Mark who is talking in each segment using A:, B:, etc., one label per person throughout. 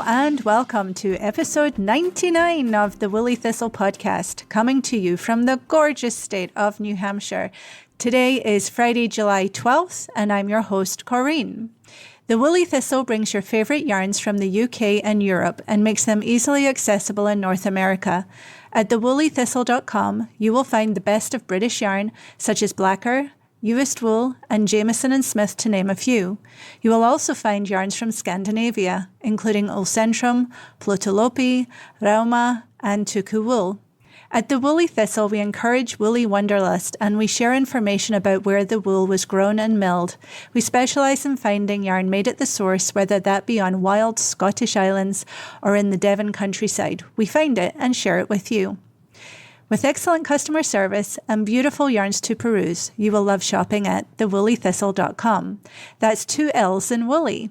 A: And welcome to episode 99 of the Woolly Thistle podcast, coming to you from the gorgeous state of New Hampshire. Today is Friday, July 12th, and I'm your host, Corinne. The Woolly Thistle brings your favourite yarns from the UK and Europe and makes them easily accessible in North America. At thewoollythistle.com, you will find the best of British yarn, such as Blacker, Uist Wool, and Jameson and Smith, to name a few. You will also find yarns from Scandinavia, including Ulcentrum, Plötulopi, Rauma, and Tuku Wool. At the Woolly Thistle, we encourage woolly wanderlust, and we share information about where the wool was grown and milled. We specialise in finding yarn made at the source, whether that be on wild Scottish islands or in the Devon countryside. We find it and share it with you. With excellent customer service and beautiful yarns to peruse, you will love shopping at thewoollythistle.com. That's 2 L's in woolly.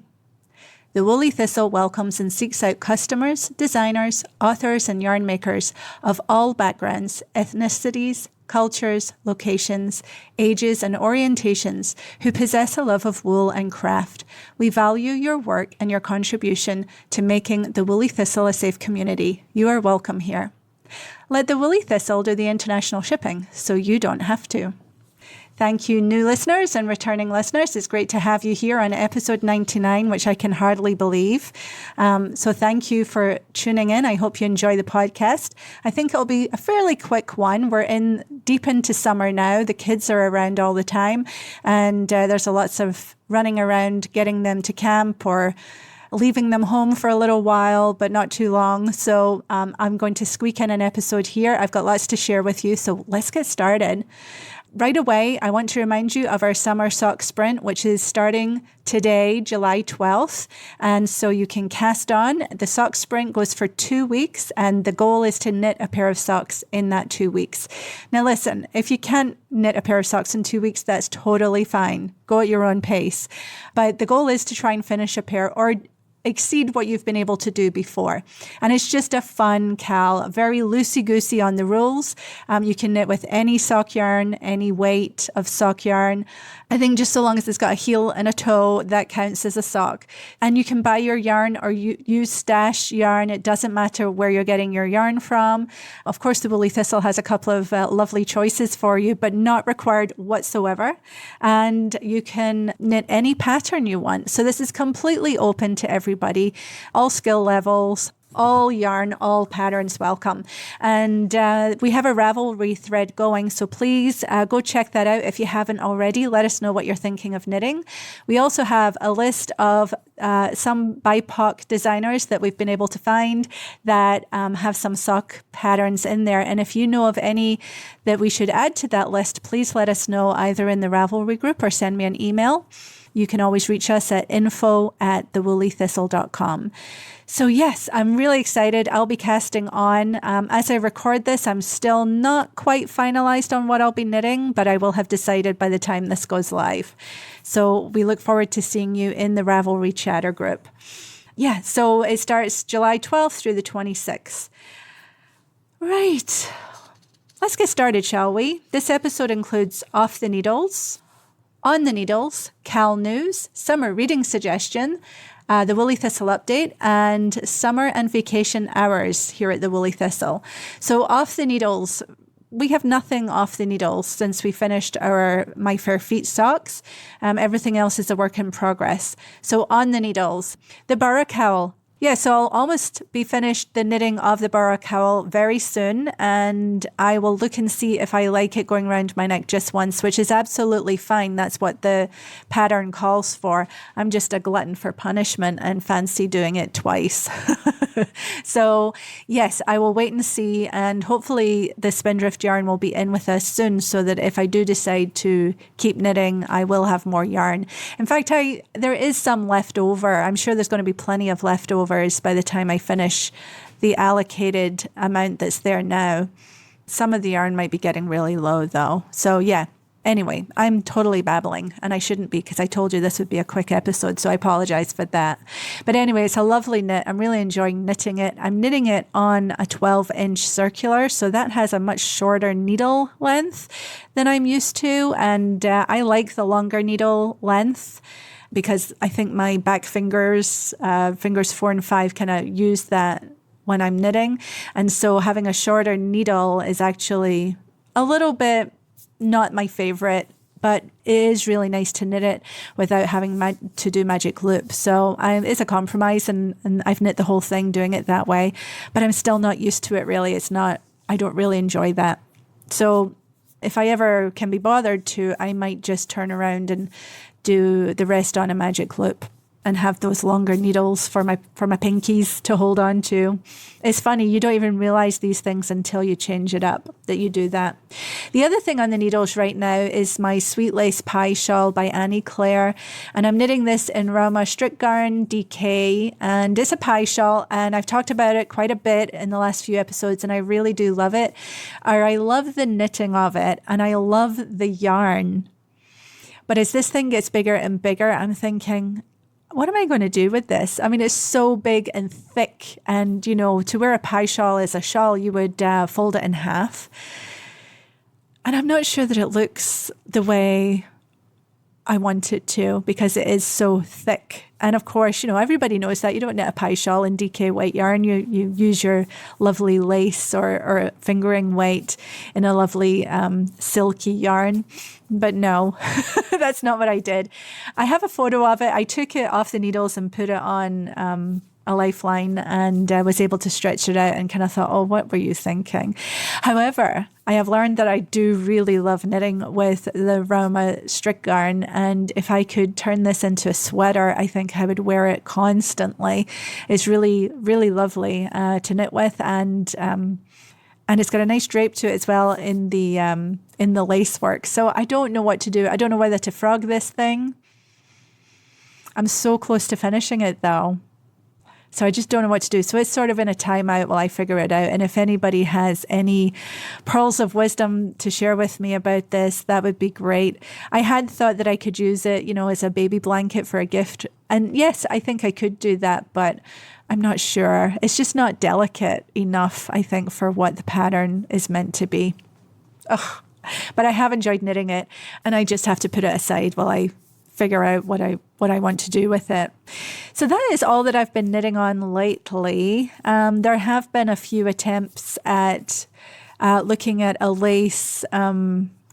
A: The Woolly Thistle welcomes and seeks out customers, designers, authors, and yarn makers of all backgrounds, ethnicities, cultures, locations, ages, and orientations who possess a love of wool and craft. We value your work and your contribution to making the Woolly Thistle a safe community. You are welcome here. Let the Woolly Thistle do the international shipping, so you don't have to. Thank you, new listeners and returning listeners. It's great to have you here on episode 99, which I can hardly believe. So thank you for tuning in. I hope you enjoy the podcast. I think it'll be a fairly quick one. We're deep into summer now. The kids are around all the time, and there's lots of running around, getting them to camp or leaving them home for a little while, but not too long. So I'm going to squeak in an episode here. I've got lots to share with you, so let's get started. Right away, I want to remind you of our summer sock sprint, which is starting today, July 12th. And so you can cast on. The sock sprint goes for 2 weeks, and the goal is to knit a pair of socks in that 2 weeks. Now listen, if you can't knit a pair of socks in 2 weeks, that's totally fine. Go at your own pace. But the goal is to try and finish a pair or exceed what you've been able to do before. And it's just a fun KAL, very loosey-goosey on the rules. You can knit with any sock yarn, any weight of sock yarn. I think just so long as it's got a heel and a toe, that counts as a sock. And you can buy your yarn or use stash yarn. It doesn't matter where you're getting your yarn from. Of course, the Woolly Thistle has a couple of lovely choices for you, but not required whatsoever. And you can knit any pattern you want. So this is completely open to everybody, all skill levels, all yarn, all patterns welcome. And we have a Ravelry thread going, so please go check that out if you haven't already. Let us know what you're thinking of knitting. We also have a list of some BIPOC designers that we've been able to find that have some sock patterns in there. And if you know of any that we should add to that list, please let us know either in the Ravelry group or send me an email. You can always reach us at info@thewoollythistle.com. So yes, I'm really excited. I'll be casting on. As I record this, I'm still not quite finalized on what I'll be knitting, but I will have decided by the time this goes live. So we look forward to seeing you in the Ravelry chatter group. Yeah, so it starts July 12th through the 26th. Right. Let's get started, shall we? This episode includes Off the Needles, On the Needles, KAL News, Summer Reading Suggestion, the Woolly Thistle Update, and Summer and Vacation Hours here at the Woolly Thistle. So Off the Needles, we have nothing off the needles since we finished our My Fair Feet socks. Everything else is a work in progress. So On the Needles, the Borough Cowl Yeah, so I'll almost be finished the knitting of the Bora cowl very soon, and I will look and see if I like it going around my neck just once, which is absolutely fine. That's what the pattern calls for. I'm just a glutton for punishment and fancy doing it twice. So yes, I will wait and see, and hopefully the Spindrift yarn will be in with us soon so that if I do decide to keep knitting, I will have more yarn. In fact, there is some left over. I'm sure there's going to be plenty of leftovers by the time I finish the allocated amount that's there now. Some of the yarn might be getting really low though. So yeah. Anyway, I'm totally babbling, and I shouldn't be because I told you this would be a quick episode, so I apologize for that. But anyway, it's a lovely knit. I'm really enjoying knitting it. I'm knitting it on a 12-inch circular, so that has a much shorter needle length than I'm used to, and I like the longer needle length because I think my back fingers 4 and 5 kind of use that when I'm knitting, and so having a shorter needle is actually a little bit not my favorite, but it is really nice to knit it without having to do magic loop. So it's a compromise, and I've knit the whole thing doing it that way, but I'm still not used to it really. I don't really enjoy that. So if I ever can be bothered to, I might just turn around and do the rest on a magic loop and have those longer needles for my pinkies to hold on to. It's funny, you don't even realize these things until you change it up, that you do that. The other thing on the needles right now is my Sweet Lace Pie Shawl by Annie Claire. And I'm knitting this in Rama Strict Garn DK. And it's a pie shawl. And I've talked about it quite a bit in the last few episodes. And I really do love it. I love the knitting of it. And I love the yarn. But as this thing gets bigger and bigger, I'm thinking, what am I going to do with this? I mean, it's so big and thick. And, to wear a pie shawl as a shawl, you would fold it in half. And I'm not sure that it looks the way I want it to because it is so thick. And of course, everybody knows that you don't knit a pie shawl in DK white yarn. You use your lovely lace or fingering weight in a lovely silky yarn. But no, that's not what I did. I have a photo of it. I took it off the needles and put it on a lifeline, and I was able to stretch it out and kind of thought, oh, what were you thinking? However, I have learned that I do really love knitting with the Rama Strict Yarn, and if I could turn this into a sweater, I think I would wear it constantly. It's really, really lovely to knit with, and it's got a nice drape to it as well in the lace work. So I don't know what to do. I don't know whether to frog this thing. I'm so close to finishing it though. So I just don't know what to do. So it's sort of in a timeout while I figure it out. And if anybody has any pearls of wisdom to share with me about this, that would be great. I had thought that I could use it, as a baby blanket for a gift. And yes, I think I could do that, but I'm not sure. It's just not delicate enough, I think, for what the pattern is meant to be. Ugh. But I have enjoyed knitting it, and I just have to put it aside while I figure out what I want to do with it. So that is all that I've been knitting on lately. There have been a few attempts at looking at a lace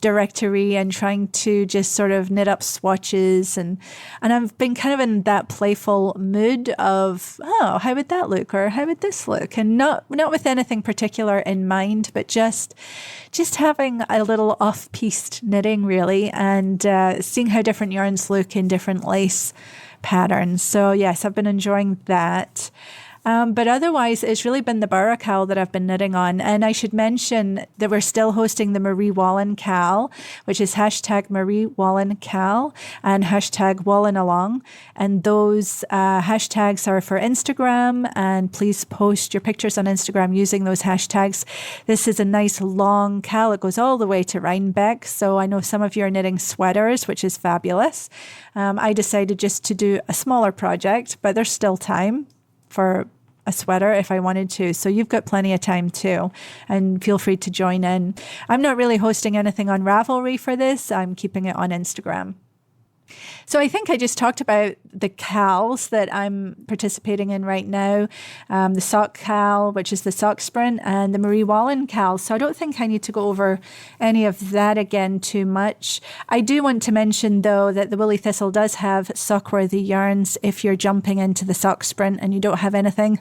A: directory and trying to just sort of knit up swatches, and I've been kind of in that playful mood of, oh, how would that look, or how would this look, and not with anything particular in mind, but just having a little off-piste knitting really, and seeing how different yarns look in different lace patterns. So yes, I've been enjoying that. But otherwise, it's really been the Bora KAL that I've been knitting on. And I should mention that we're still hosting the Marie Wallen KAL, which is hashtag Marie Wallen KAL and hashtag Wallen Along. And those hashtags are for Instagram. And please post your pictures on Instagram using those hashtags. This is a nice long KAL. It goes all the way to Rhinebeck. So I know some of you are knitting sweaters, which is fabulous. I decided just to do a smaller project, but there's still time for a sweater if I wanted to. So you've got plenty of time too, and feel free to join in. I'm not really hosting anything on Ravelry for this. I'm keeping it on Instagram. So I think I just talked about the KALs that I'm participating in right now, the Sock KAL, which is the Sock Sprint, and the Marie Wallin KAL. So I don't think I need to go over any of that again too much. I do want to mention, though, that the Woolly Thistle does have sock-worthy yarns if you're jumping into the Sock Sprint and you don't have anything.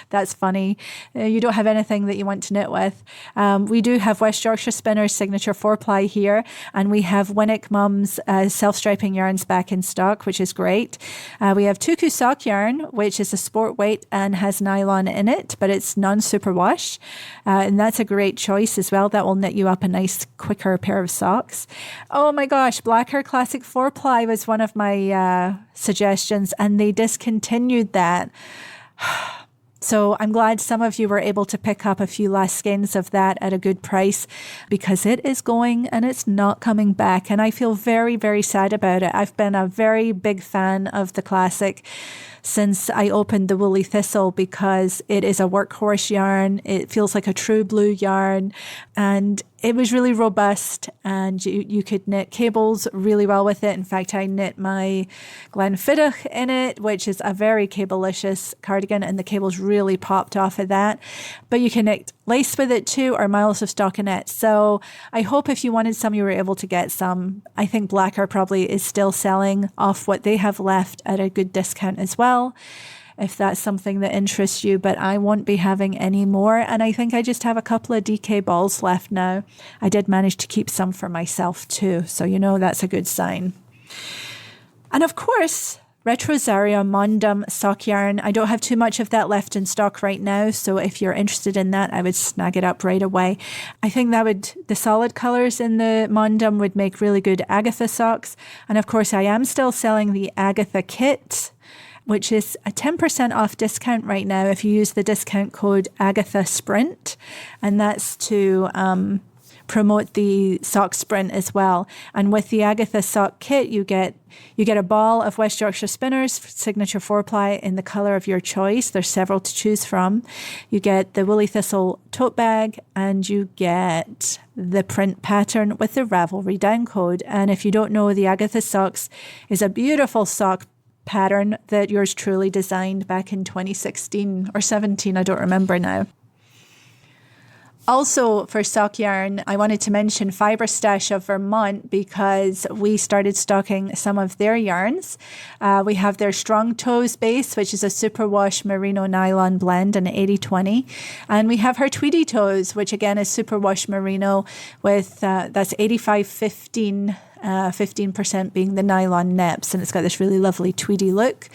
A: That's funny. You don't have anything that you want to knit with. We do have West Yorkshire Spinners Signature 4-ply here, and we have Winnick Mum's self-striping yarns back in stock, which is great. We have Tuku Sock yarn, which is a sport weight and has nylon in it, but it's non-superwash. And that's a great choice as well. That will knit you up a nice, quicker pair of socks. Oh my gosh, Blacker Classic 4-ply was one of my suggestions, and they discontinued that. So I'm glad some of you were able to pick up a few last skeins of that at a good price, because it is going and it's not coming back. And I feel very, very sad about it. I've been a very big fan of the Classic since I opened the Woolly Thistle, because it is a workhorse yarn. It feels like a true blue yarn, and it was really robust, and you could knit cables really well with it. In fact, I knit my Glenfiddich in it, which is a very cablelicious cardigan, and the cables really popped off of that. But you can knit lace with it too, or miles of stockinette. So I hope if you wanted some, you were able to get some. I think Blacker probably is still selling off what they have left at a good discount as well, if that's something that interests you, but I won't be having any more. And I think I just have a couple of DK balls left now. I did manage to keep some for myself too, so that's a good sign. And of course, Retrosaria Mondum sock yarn. I don't have too much of that left in stock right now, so if you're interested in that, I would snag it up right away. I think the solid colours in the Mondum would make really good Agatha socks. And of course, I am still selling the Agatha kit, which is a 10% off discount right now if you use the discount code Agatha Sprint, and that's to promote the Sock Sprint as well. And with the Agatha sock kit, you get a ball of West Yorkshire Spinners Signature 4-ply in the colour of your choice. There's several to choose from. You get the Woolly Thistle tote bag, and you get the print pattern with the Ravelry down code. And if you don't know, the Agatha socks is a beautiful sock pattern that yours truly designed back in 2016 or 17, I don't remember now. Also, for sock yarn, I wanted to mention Fibre Stash of Vermont, because we started stocking some of their yarns. We have their Strong Toes base, which is a superwash merino nylon blend, an 80-20. And we have her Tweedy Toes, which again is superwash merino with, that's 85-15. 15% being the nylon neps, and it's got this really lovely tweedy look.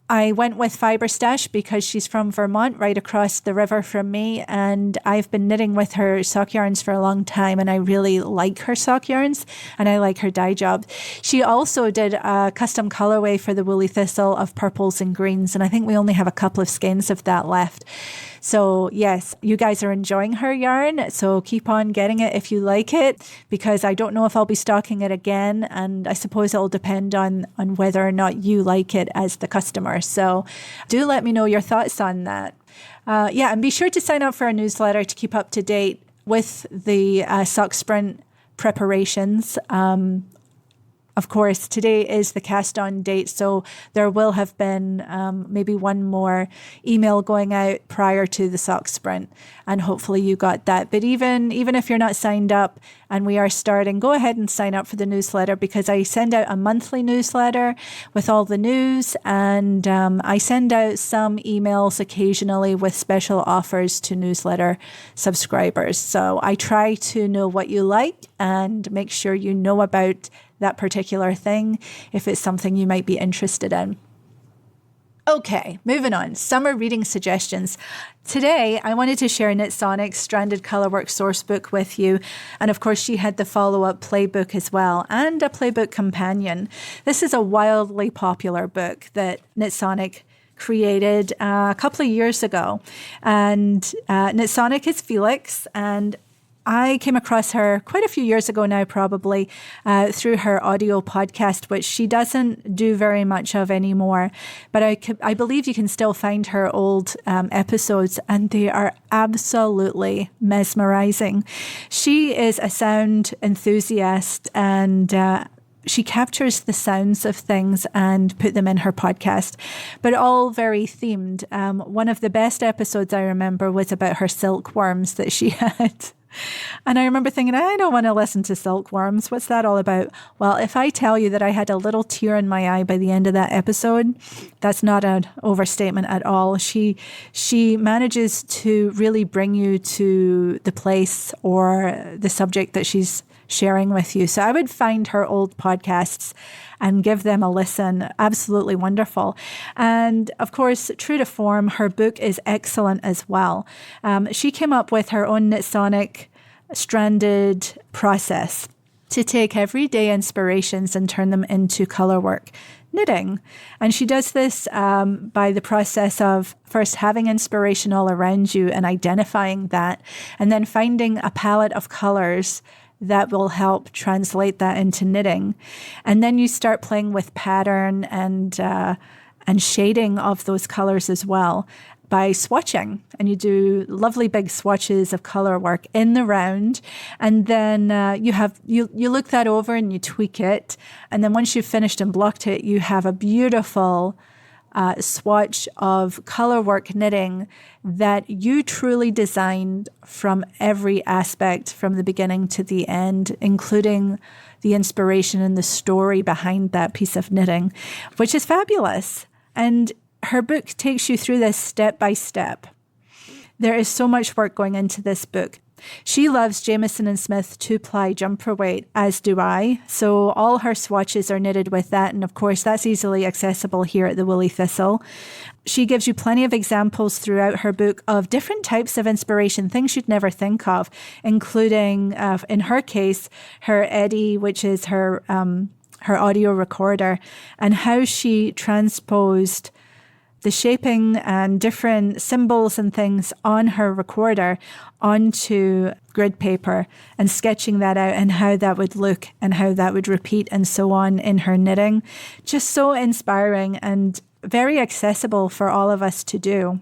A: I went with Fibre Stash because she's from Vermont, right across the river from me, and I've been knitting with her sock yarns for a long time, and I really like her sock yarns, and I like her dye job. She also did a custom colorway for the Woolly Thistle of purples and greens, and I think we only have a couple of skeins of that left. So yes, you guys are enjoying her yarn, so keep on getting it if you like it, because I don't know if I'll be stocking it again, and I suppose it'll depend on whether or not you like it as the customer. So do let me know your thoughts on that. And be sure to sign up for our newsletter to keep up to date with the Sock Sprint preparations. Of course, today is the cast on date, so there will have been maybe one more email going out prior to the Sock Sprint, and hopefully you got that. But even if you're not signed up and we are starting, go ahead and sign up for the newsletter, because I send out a monthly newsletter with all the news, and I send out some emails occasionally with special offers to newsletter subscribers. So I try to know what you like and make sure you know about that particular thing if it's something you might be interested in. Okay, moving on. Summer reading suggestions. Today, I wanted to share Knit Sonic's Stranded Colourwork Sourcebook with you. And of course, she had the follow-up playbook as well, and a playbook companion. This is a wildly popular book that Knit Sonic created a couple of years ago. And Knit Sonic is Felix, and I came across her quite a few years ago now, probably, through her audio podcast, which she doesn't do very much of anymore. But I believe you can still find her old episodes, and they are absolutely mesmerizing. She is a sound enthusiast, and she captures the sounds of things and put them in her podcast, but all very themed. One of the best episodes I remember was about her silkworms that she had. And I remember thinking, I don't want to listen to silkworms. What's that all about? Well, if I tell you that I had a little tear in my eye by the end of that episode, that's not an overstatement at all. She manages to really bring you to the place or the subject that she's sharing with you. So I would find her old podcasts and give them a listen. Absolutely wonderful. And of course, true to form, her book is excellent as well. She came up with her own Knitsonic stranded process to take everyday inspirations and turn them into colorwork knitting. And she does this by the process of first having inspiration all around you and identifying that, and then finding a palette of colors that will help translate that into knitting. And then you start playing with pattern and shading of those colors as well by swatching. And you do lovely big swatches of color work in the round. And then you look that over and you tweak it. And then once you've finished and blocked it, you have a beautiful swatch of color work knitting that you truly designed from every aspect, from the beginning to the end, including the inspiration and the story behind that piece of knitting, which is fabulous. And her book takes you through this step by step. There is so much work going into this book. She loves Jamieson and Smith 2-ply jumper weight, as do I. So all her swatches are knitted with that. And of course, that's easily accessible here at the Woolly Thistle. She gives you plenty of examples throughout her book of different types of inspiration, things you'd never think of, including, in her case, her Eddy, which is her audio recorder, and how she transposed the shaping and different symbols and things on her recorder onto grid paper and sketching that out and how that would look and how that would repeat and so on in her knitting. Just so inspiring and very accessible for all of us to do.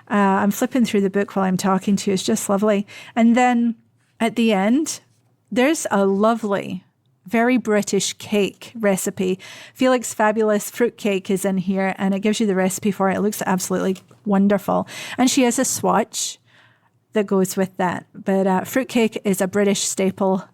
A: I'm flipping through the book while I'm talking to you. It's just lovely. And then at the end, there's a lovely, very British cake recipe. Felix Fabulous fruit cake is in here and it gives you the recipe for it. It looks absolutely wonderful. And she has a swatch that goes with that. But fruitcake is a British staple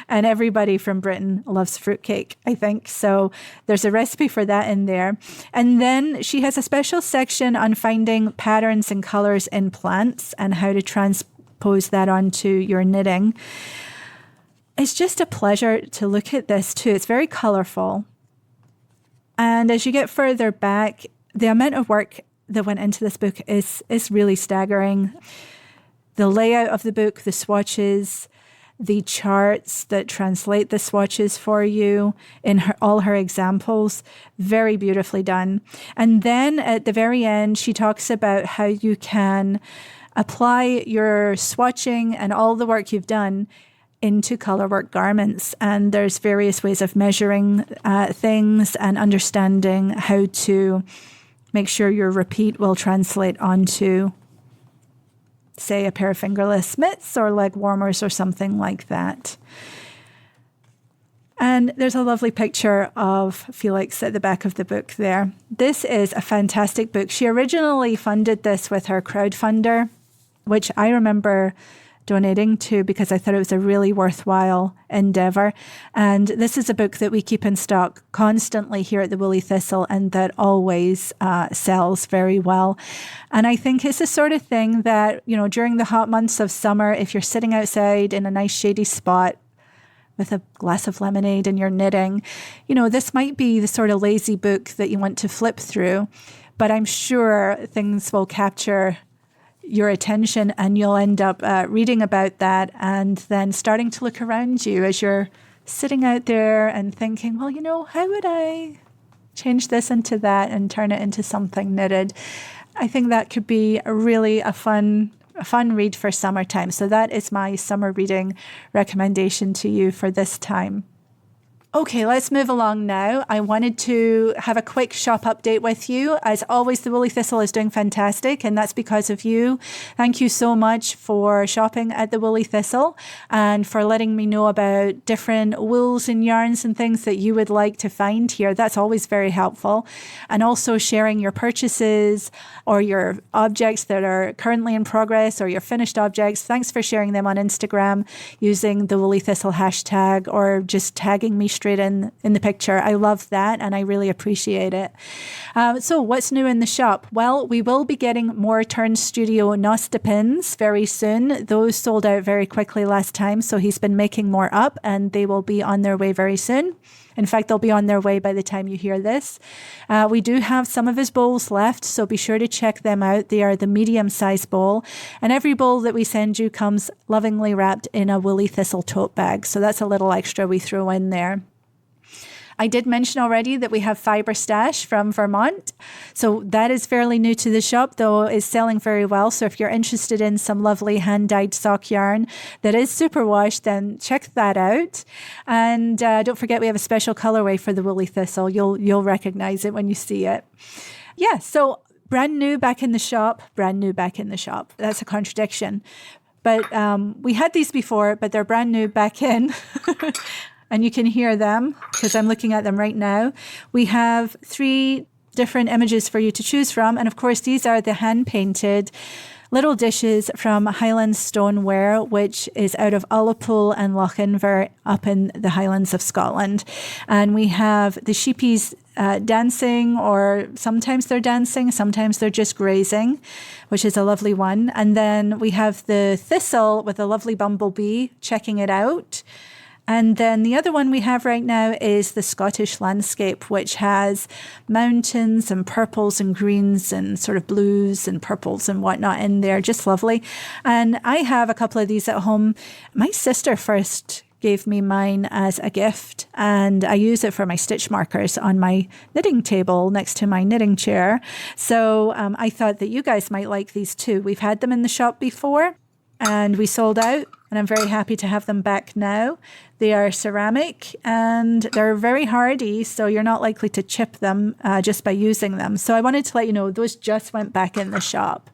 A: and everybody from Britain loves fruitcake, I think. So there's a recipe for that in there. And then she has a special section on finding patterns and colors in plants and how to transpose that onto your knitting. It's just a pleasure to look at this too. It's very colorful. And as you get further back, the amount of work that went into this book is really staggering. The layout of the book, the swatches, the charts that translate the swatches for you in all her examples, very beautifully done. And then at the very end, she talks about how you can apply your swatching and all the work you've done into colorwork garments. And there's various ways of measuring things and understanding how to make sure your repeat will translate onto, say, a pair of fingerless mitts or leg warmers or something like that. And there's a lovely picture of Felix at the back of the book there. This is a fantastic book. She originally funded this with her crowdfunder, which I remember donating to because I thought it was a really worthwhile endeavor. And this is a book that we keep in stock constantly here at the Woolly Thistle and that always sells very well. And I think it's the sort of thing that, you know, during the hot months of summer, if you're sitting outside in a nice shady spot with a glass of lemonade and you're knitting, you know, this might be the sort of lazy book that you want to flip through, but I'm sure things will capture your attention and you'll end up reading about that and then starting to look around you as you're sitting out there and thinking, well, you know, how would I change this into that and turn it into something knitted? I think that could be a fun read for summertime. So that is my summer reading recommendation to you for this time. Okay, let's move along now. I wanted to have a quick shop update with you. As always, the Woolly Thistle is doing fantastic, and that's because of you. Thank you so much for shopping at the Woolly Thistle and for letting me know about different wools and yarns and things that you would like to find here. That's always very helpful. And also sharing your purchases or your objects that are currently in progress or your finished objects. Thanks for sharing them on Instagram using the Woolly Thistle hashtag or just tagging me straight in the picture. I love that and I really appreciate it. So what's new in the shop? Well, we will be getting more Turn Studio Nosta pins very soon. Those sold out very quickly last time, so he's been making more up and they will be on their way very soon. In fact, they'll be on their way by the time you hear this. We do have some of his bowls left, so be sure to check them out. They are the medium-sized bowl, and every bowl that we send you comes lovingly wrapped in a Woolly Thistle tote bag, so that's a little extra we throw in there. I did mention already that we have Fiber Stash from Vermont. So that is fairly new to the shop, though is selling very well. So if you're interested in some lovely hand-dyed sock yarn that is superwash, then check that out. And don't forget, we have a special colorway for the Woolly Thistle. You'll recognize it when you see it. Yeah, so brand new back in the shop, brand new back in the shop. That's a contradiction. But we had these before, but they're brand new back in. And you can hear them because I'm looking at them right now. We have 3 different images for you to choose from. And of course, these are the hand-painted little dishes from Highlands Stoneware, which is out of Ullapool and Lochinver up in the Highlands of Scotland. And we have the sheepies dancing, or sometimes they're dancing, sometimes they're just grazing, which is a lovely one. And then we have the thistle with a lovely bumblebee checking it out. And then the other one we have right now is the Scottish landscape, which has mountains and purples and greens and sort of blues and purples and whatnot in there. Just lovely. And I have a couple of these at home. My sister first gave me mine as a gift, and I use it for my stitch markers on my knitting table next to my knitting chair. So I thought that you guys might like these too. We've had them in the shop before and we sold out, and I'm very happy to have them back now. They are ceramic and they're very hardy, so you're not likely to chip them just by using them. So I wanted to let you know those just went back in the shop.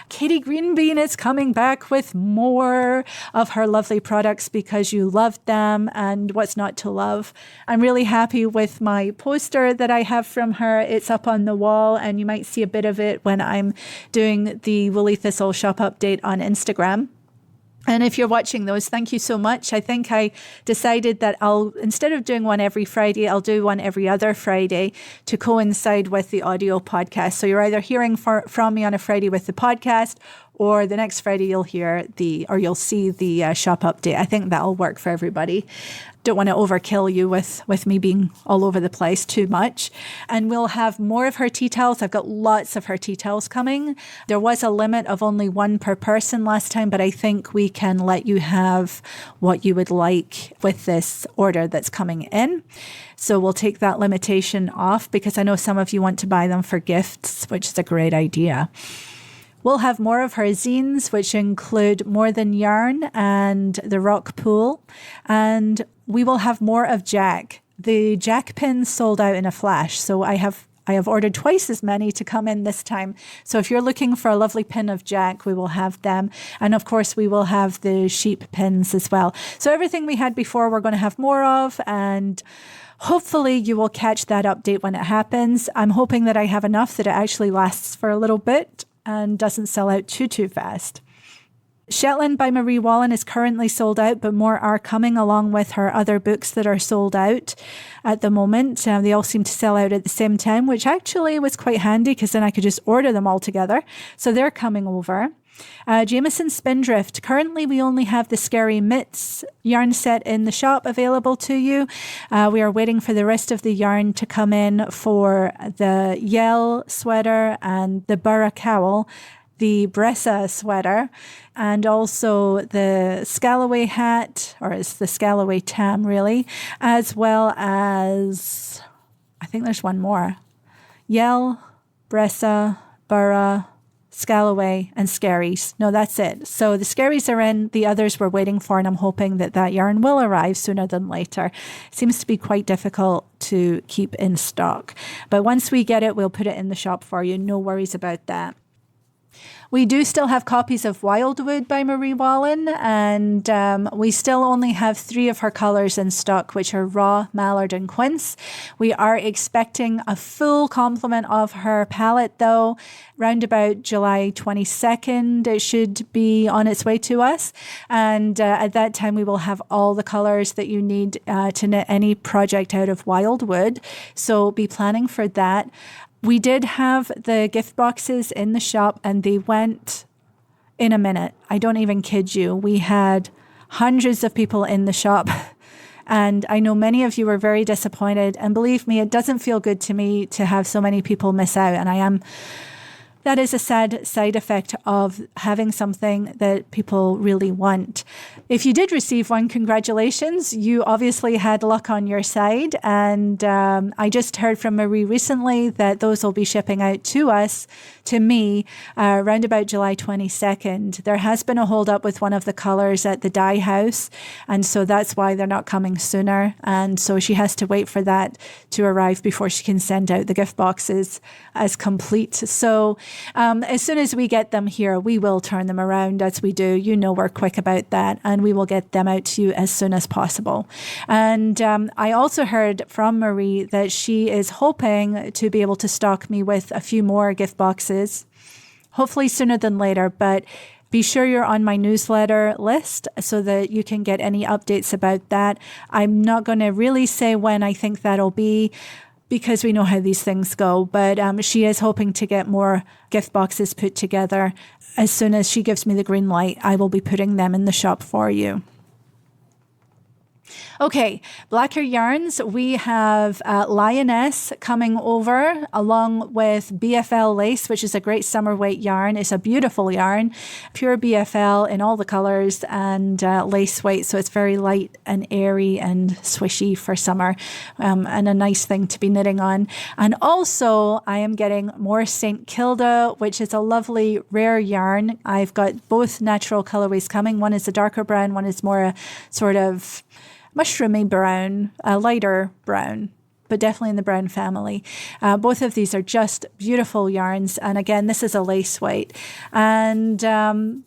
A: Katie Greenbean is coming back with more of her lovely products because you loved them, and what's not to love. I'm really happy with my poster that I have from her. It's up on the wall and you might see a bit of it when I'm doing the Woolly Thistle shop update on Instagram. And if you're watching those, thank you so much. I think I decided that instead of doing one every Friday, I'll do one every other Friday to coincide with the audio podcast. So you're either hearing from me on a Friday with the podcast, or the next Friday you'll see the shop update. I think that'll work for everybody. Don't want to overkill you with me being all over the place too much. And we'll have more of her tea towels. I've got lots of her tea towels coming. There was a limit of only 1 per person last time, but I think we can let you have what you would like with this order that's coming in. So we'll take that limitation off because I know some of you want to buy them for gifts, which is a great idea. We'll have more of her zines, which include More Than Yarn and The Rock Pool. And we will have more of Jack. The Jack pins sold out in a flash, so I have ordered twice as many to come in this time. So if you're looking for a lovely pin of Jack, we will have them. And of course, we will have the sheep pins as well. So everything we had before, we're going to have more of, and hopefully you will catch that update when it happens. I'm hoping that I have enough that it actually lasts for a little bit and doesn't sell out too fast. Shetland by Marie Wallen is currently sold out, but more are coming along with her other books that are sold out at the moment. They all seem to sell out at the same time, which actually was quite handy because then I could just order them all together. So they're coming over. Jameson Spindrift. Currently, we only have the Scary Mitts yarn set in the shop available to you. We are waiting for the rest of the yarn to come in for the Yell sweater and the Burra cowl, the Bressa sweater, and also the Scalloway hat, or it's the Scalloway tam really, as well as, I think there's one more. Yell, Bressa, Burra, Scalloway, and Scaries. No, that's it. So the Scaries are in, the others we're waiting for, and I'm hoping that yarn will arrive sooner than later. It seems to be quite difficult to keep in stock. But once we get it, we'll put it in the shop for you. No worries about that. We do still have copies of Wildwood by Marie Wallen, and we still only have 3 of her colours in stock, which are Raw, Mallard, and Quince. We are expecting a full complement of her palette, though, round about July 22nd. It should be on its way to us, and at that time we will have all the colours that you need to knit any project out of Wildwood, so be planning for that. We did have the gift boxes in the shop and they went in a minute. I don't even kid you. We had hundreds of people in the shop and I know many of you were very disappointed. And believe me, it doesn't feel good to me to have so many people miss out. And that is a sad side effect of having something that people really want. If you did receive one, congratulations. You obviously had luck on your side. And I just heard from Marie recently that those will be shipping out to me, around about July 22nd. There has been a hold up with one of the colours at the dye house. And so that's why they're not coming sooner. And so she has to wait for that to arrive before she can send out the gift boxes as complete. So as soon as we get them here, we will turn them around as we do. You know, we're quick about that and we will get them out to you as soon as possible. And I also heard from Marie that she is hoping to be able to stock me with a few more gift boxes, hopefully sooner than later, but be sure you're on my newsletter list so that you can get any updates about that. I'm not going to really say when I think that'll be, because we know how these things go. But she is hoping to get more gift boxes put together. As soon as she gives me the green light, I will be putting them in the shop for you. Okay, Blacker Yarns, we have Lioness coming over along with BFL Lace, which is a great summer weight yarn. It's a beautiful yarn, pure BFL in all the colours and lace weight. So it's very light and airy and swishy for summer and a nice thing to be knitting on. And also I am getting more St. Kilda, which is a lovely rare yarn. I've got both natural colourways coming. One is a darker brown, one is more a sort of mushroomy brown, a lighter brown, but definitely in the brown family. Both of these are just beautiful yarns. And again, this is a lace weight. And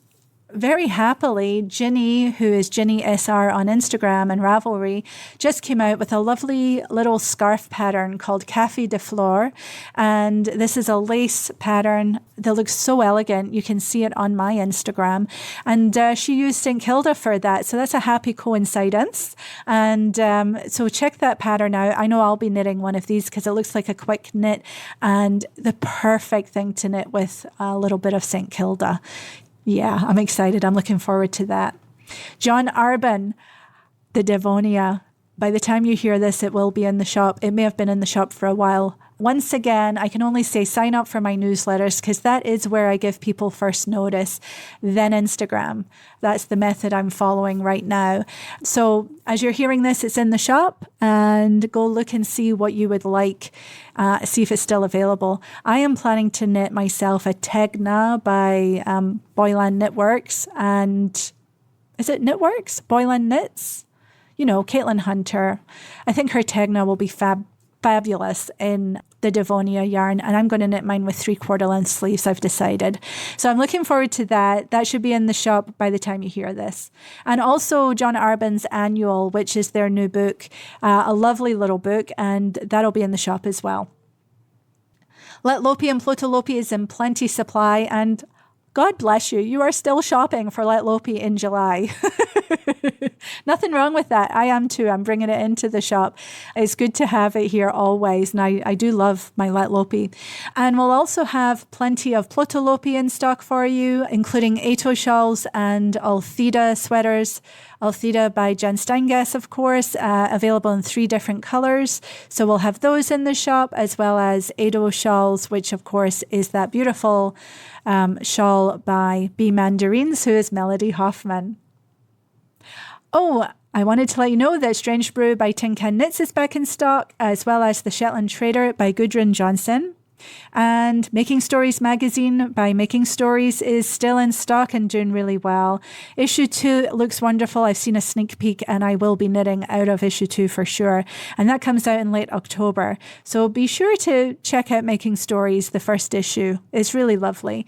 A: very happily, Ginny, who is Ginny SR on Instagram and Ravelry, just came out with a lovely little scarf pattern called Café de Flore. And this is a lace pattern that looks so elegant. You can see it on my Instagram. And she used St. Kilda for that. So that's a happy coincidence. And so check that pattern out. I know I'll be knitting one of these because it looks like a quick knit and the perfect thing to knit with a little bit of St. Kilda. Yeah, I'm excited. I'm looking forward to that. John Arbon, the Devonia. By the time you hear this, it will be in the shop. It may have been in the shop for a while. Once again, I can only say sign up for my newsletters because that is where I give people first notice, then Instagram. That's the method I'm following right now. So as you're hearing this, it's in the shop and go look and see what you would like, see if it's still available. I am planning to knit myself a Tegna by Boylan Knitworks. And is it Knitworks? Boylan Knits? You know, Caitlin Hunter. I think her Tegna will be fabulous in the Devonia yarn, and I'm going to knit mine with 3/4 length sleeves, I've decided. So I'm looking forward to that. That should be in the shop by the time you hear this. And also John Arbon's Annual, which is their new book, a lovely little book, and that'll be in the shop as well. Let Lopi and Plotolopi is in plenty supply, and God bless you. You are still shopping for Let Lopi in July. Nothing wrong with that. I am too. I'm bringing it into the shop. It's good to have it here always. And I do love my Let Lopi. And we'll also have plenty of Plotolopi in stock for you, including Ato shawls and Altheda sweaters. Altheda by Jen Steingas, of course, available in 3 different colors. So we'll have those in the shop, as well as Ado shawls, which of course is that beautiful shawl by B Mandarins, who is Melody Hoffman. Oh, I wanted to let you know that Strange Brew by Tin Can Knits is back in stock, as well as the Shetland Trader by Gudrun Johnson. And Making Stories magazine by Making Stories is still in stock and doing really well. Issue 2 looks wonderful. I've seen a sneak peek and I will be knitting out of issue 2 for sure. And that comes out in late October. So be sure to check out Making Stories, the first issue. It's really lovely.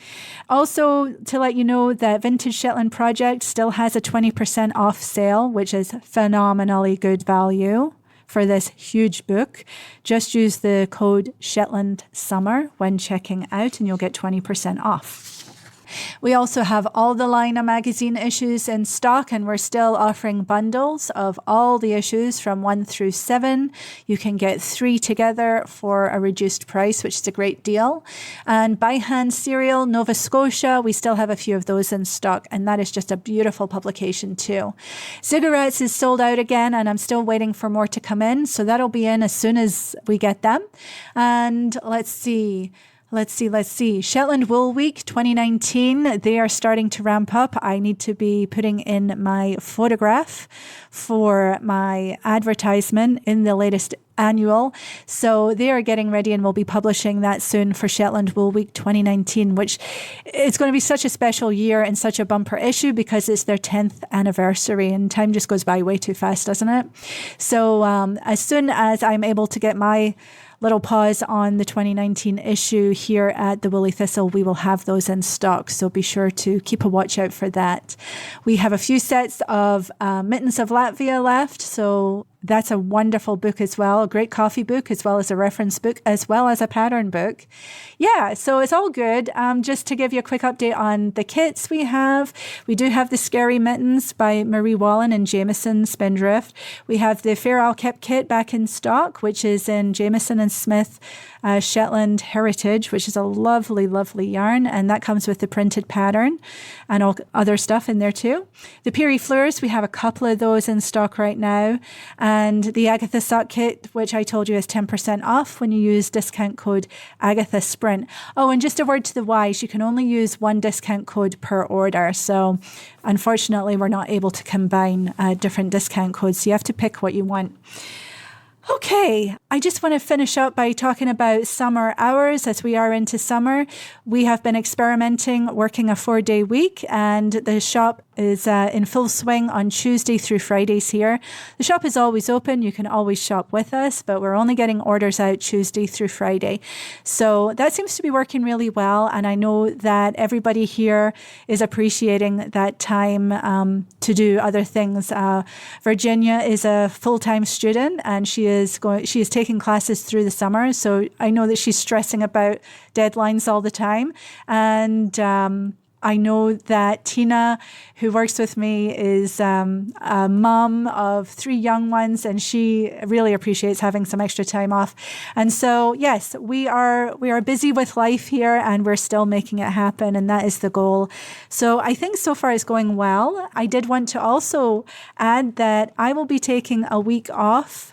A: Also, to let you know that Vintage Shetland Project still has a 20% off sale, which is phenomenally good value for this huge book. Just use the code Shetland Summer when checking out and you'll get 20% off. We also have all the Lina magazine issues in stock, and we're still offering bundles of all the issues from 1 through 7. You can get 3 together for a reduced price, which is a great deal. And By Hand Serial, Nova Scotia, we still have a few of those in stock, and that is just a beautiful publication too. Cigarettes is sold out again, and I'm still waiting for more to come in, so that'll be in as soon as we get them. And let's see. Shetland Wool Week 2019, they are starting to ramp up. I need to be putting in my photograph for my advertisement in the latest annual. So they are getting ready and we'll be publishing that soon for Shetland Wool Week 2019, which it's going to be such a special year and such a bumper issue because it's their 10th anniversary and time just goes by way too fast, doesn't it? So as soon as I'm able to get my little pause on the 2019 issue here at the Woolly Thistle, we will have those in stock. So be sure to keep a watch out for that. We have a few sets of Mittens of Latvia left. So that's a wonderful book as well, a great coffee book, as well as a reference book, as well as a pattern book. Yeah, so it's all good. Just to give you a quick update on the kits we do have the Scary Mittens by Marie Wallen and Jameson Spindrift. We have the Fair Isle Kept kit back in stock, which is in Jameson and Smith Shetland Heritage, which is a lovely, lovely yarn. And that comes with the printed pattern and all other stuff in there too. The Peary Fleurs, we have a couple of those in stock right now. And the Agatha Sock kit, which I told you is 10% off when you use discount code Agatha Sprint. Oh, and just a word to the wise, you can only use one discount code per order. So unfortunately, we're not able to combine different discount codes. So you have to pick what you want. Okay, I just want to finish up by talking about summer hours. As we are into summer, we have been experimenting working a 4-day week, and the shop is in full swing on Tuesday through Fridays here. The shop is always open. You can always shop with us, but we're only getting orders out Tuesday through Friday. So that seems to be working really well, and I know that everybody here is appreciating that time to do other things. Virginia is a full-time student, and she is taking classes through the summer. So I know that she's stressing about deadlines all the time. And I know that Tina, who works with me, is a mom of 3 young ones, and she really appreciates having some extra time off. And so, yes, we are busy with life here, and we're still making it happen, and that is the goal. So I think so far it's going well. I did want to also add that I will be taking a week off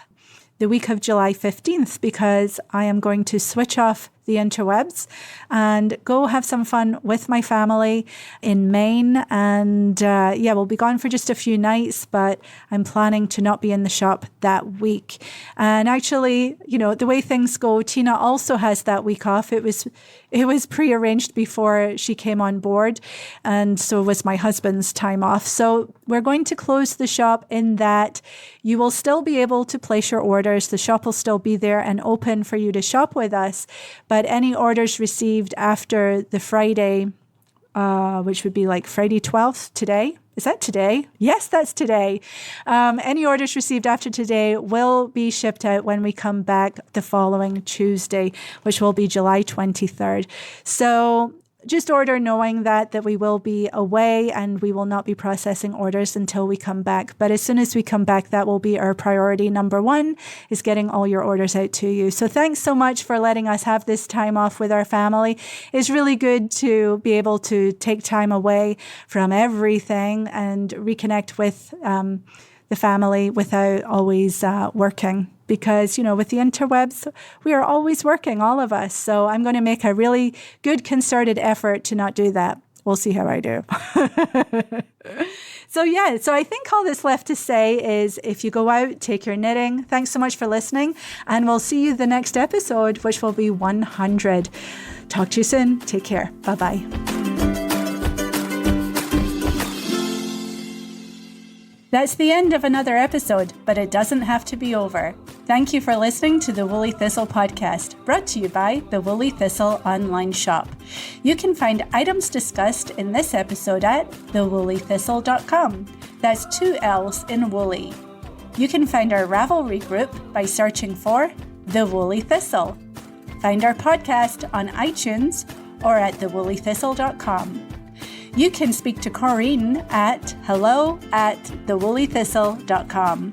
A: the week of July 15th because I am going to switch off the interwebs and go have some fun with my family in Maine. And we'll be gone for just a few nights, but I'm planning to not be in the shop that week. And actually, the way things go, Tina also has that week off. It was prearranged before she came on board, and so was my husband's time off. So we're going to close the shop in that you will still be able to place your orders. The shop will still be there and open for you to shop with us. But any orders received after the Friday, which would be like Friday 12th today. Is that today? Yes, that's today. Any orders received after today will be shipped out when we come back the following Tuesday, which will be July 23rd. So just order knowing that we will be away and we will not be processing orders until we come back. But as soon as we come back, that will be our priority. Number 1 is getting all your orders out to you. So thanks so much for letting us have this time off with our family. It's really good to be able to take time away from everything and reconnect with the family without always working. Because, with the interwebs, we are always working, all of us. So I'm going to make a really good concerted effort to not do that. We'll see how I do. So I think all that's left to say is if you go out, take your knitting. Thanks so much for listening. And we'll see you the next episode, which will be 100. Talk to you soon. Take care. Bye-bye. That's the end of another episode, but it doesn't have to be over. Thank you for listening to the Woolly Thistle podcast, brought to you by the Woolly Thistle online shop. You can find items discussed in this episode at thewoollythistle.com. That's 2 L's in Woolly. You can find our Ravelry group by searching for The Woolly Thistle. Find our podcast on iTunes or at thewoollythistle.com. You can speak to Corinne at hello@thewoollythistle.com.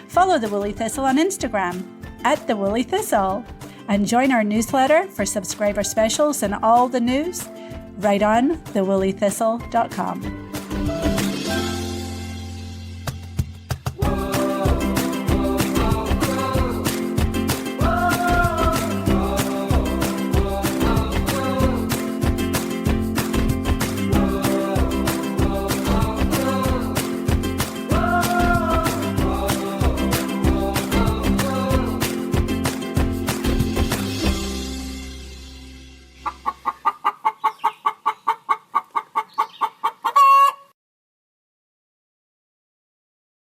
A: Follow The Woolly Thistle on Instagram at The Woolly Thistle and join our newsletter for subscriber specials and all the news right on thewoollythistle.com.